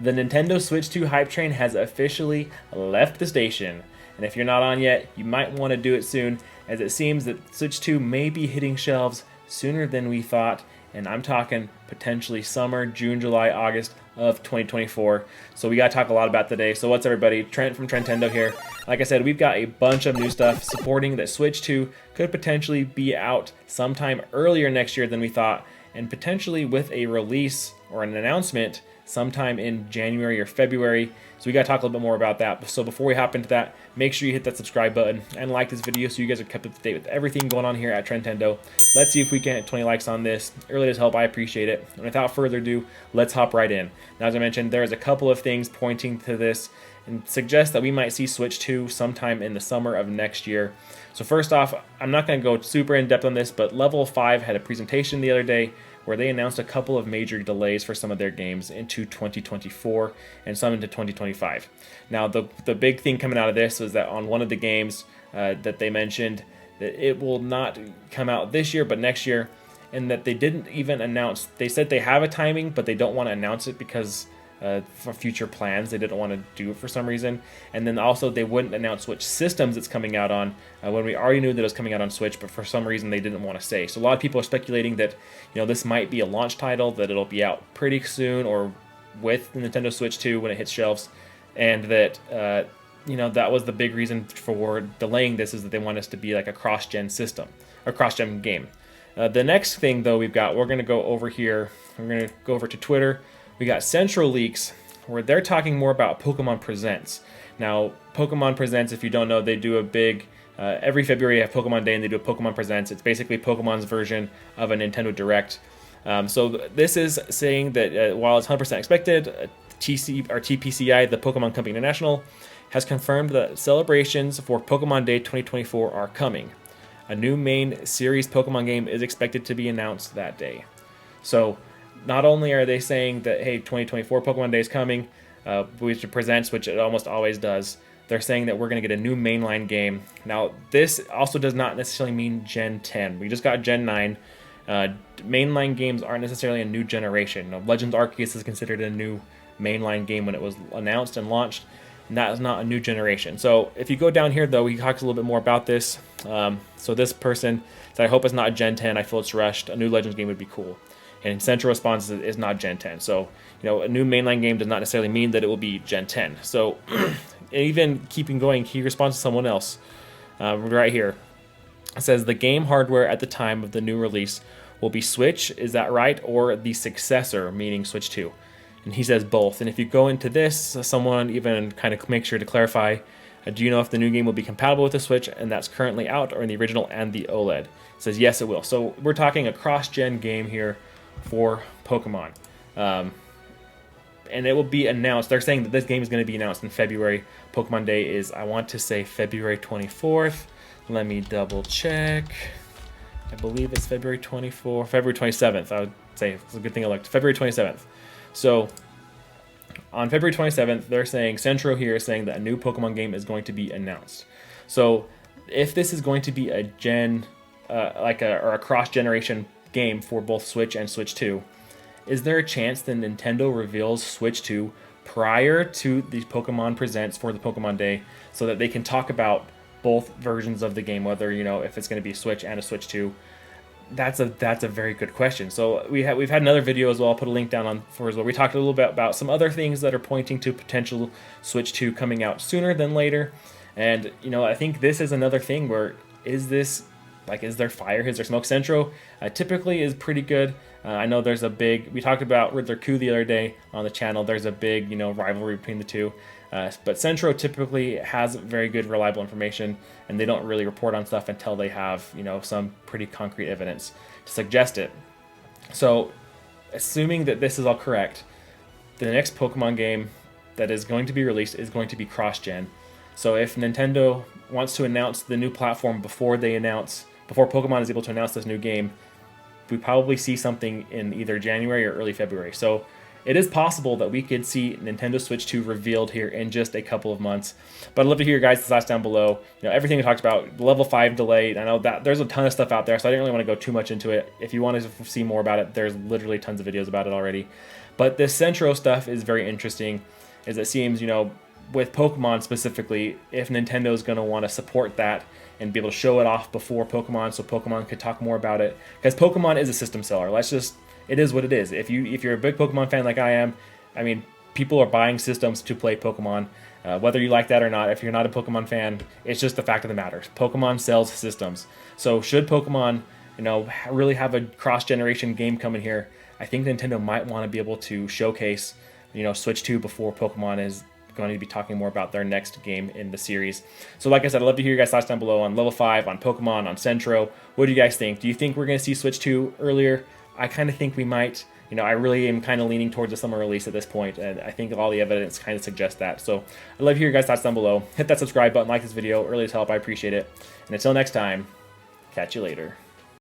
The Nintendo Switch 2 hype train has officially left the station. And if you're not on yet, you might want to do it soon, as it seems that Switch 2 may be hitting shelves sooner than we thought, and I'm talking potentially summer, June, July, August of 2024. So we got to talk a lot about today. So what's everybody? Trent from Trentendo here. Like I said, we've got a bunch of new stuff supporting that Switch 2 could potentially be out sometime earlier next year than we thought, and potentially with a release or an announcement sometime in January or February. So we got to talk a little bit more about that. So before we hop into that, make sure you hit that subscribe button and like this video so you guys are kept up to date with everything going on here at Trentendo. Let's see if we can hit 20 likes on this. It really does help. I appreciate it. And without further ado, let's hop right in. Now, as I mentioned, there's a couple of things pointing to this and suggest that we might see Switch 2 sometime in the summer of next year. So first off, I'm not going to go super in depth on this, but Level 5 had a presentation the other day where they announced a couple of major delays for some of their games into 2024 and some into 2025. Now, the big thing coming out of this was that on one of the games that they mentioned that it will not come out this year, but next year, and that they didn't even announce. They said they have a timing, but they don't want to announce it because for future plans, they didn't want to do it for some reason. And then also they wouldn't announce which systems it's coming out on when we already knew that it was coming out on Switch, but for some reason they didn't want to say. So a lot of people are speculating that this might be a launch title, that it'll be out pretty soon or with the Nintendo Switch 2 when it hits shelves, and that that was the big reason for delaying this, is that they want us to be like a cross-gen system, a cross-gen game. The next thing though we're going to go over here. We're going to go over to Twitter. We got Central Leaks, where they're talking more about Pokemon Presents. Now, Pokemon Presents, if you don't know, they do a big, every February they have Pokemon Day and they do a Pokemon Presents. It's basically Pokemon's version of a Nintendo Direct. So this is saying that while it's 100% expected, TPCI, the Pokemon Company International, has confirmed that celebrations for Pokemon Day 2024 are coming. A new main series Pokemon game is expected to be announced that day. So not only are they saying that, hey, 2024 Pokemon Day is coming, which it presents, which it almost always does, they're saying that we're going to get a new mainline game. Now, this also does not necessarily mean Gen 10. We just got Gen 9. Mainline games aren't necessarily a new generation. Legends Arceus is considered a new mainline game when it was announced and launched, and that is not a new generation. So if you go down here, though, he talks a little bit more about this. So this person said, I hope it's not Gen 10. I feel it's rushed. A new Legends game would be cool. And Central response is not Gen 10. So, a new mainline game does not necessarily mean that it will be Gen 10. So, even keeping going, he responds to someone else right here. It says, the game hardware at the time of the new release will be Switch, is that right? Or the successor, meaning Switch 2? And he says both. And if you go into this, someone even kind of makes sure to clarify, do you know if the new game will be compatible with the Switch and that's currently out, or in the original and the OLED? It says, yes, it will. So, we're talking a cross-gen game here for Pokemon, and it will be announced. They're saying that this game is going to be announced in February. Pokemon Day is, I want to say, February 24th. Let me double check. I believe it's February 24th, February 27th. I would say it's a good thing I looked. February 27th. So on February 27th, they're saying, Centro here is saying that a new Pokemon game is going to be announced. So if this is going to be a or a cross-generation game for both Switch and Switch 2, is there a chance that Nintendo reveals Switch 2 prior to the Pokemon Presents for the Pokemon Day, so that they can talk about both versions of the game, whether if it's going to be a Switch and a Switch 2? That's a very good question. So we've had another video as well. I'll put a link down on for as well. We talked a little bit about some other things that are pointing to potential Switch 2 coming out sooner than later, and I think this is another thing where is there fire? Is there smoke? Centro typically is pretty good. I know there's a big, we talked about Riddler Coup the other day on the channel. There's a big, rivalry between the two. But Centro typically has very good, reliable information, and they don't really report on stuff until they have, some pretty concrete evidence to suggest it. So, assuming that this is all correct, the next Pokemon game that is going to be released is going to be cross-gen. So if Nintendo wants to announce the new platform before Pokemon is able to announce this new game, we probably see something in either January or early February. So it is possible that we could see Nintendo Switch 2 revealed here in just a couple of months. But I'd love to hear your guys' thoughts down below. Everything we talked about, the level 5 delay. I know that there's a ton of stuff out there, so I didn't really want to go too much into it. If you want to see more about it, there's literally tons of videos about it already. But this Centro stuff is very interesting, as it seems, you know, with Pokemon specifically, if Nintendo's going to want to support that and be able to show it off before Pokemon, so Pokemon could talk more about it, because Pokemon is a system seller. It is what it is. If you're a big Pokemon fan like I am, I mean, people are buying systems to play Pokemon, whether you like that or not. If you're not a Pokemon fan, it's just the fact of the matter. Pokemon sells systems. So should Pokemon, you know, really have a cross-generation game coming here, I think Nintendo might want to be able to showcase, you know, Switch 2 before Pokemon is going to be talking more about their next game in the series. So like I said, I'd love to hear your guys' thoughts down below on Level 5, on Pokemon, on Centro. What do you guys think? Do you think we're going to see Switch 2 earlier? I kind of think we might. You know, I really am kind of leaning towards a summer release at this point, and I think all the evidence kind of suggests that. So I'd love to hear your guys' thoughts down below. Hit that subscribe button, like this video, early as help, I appreciate it. And until next time, catch you later.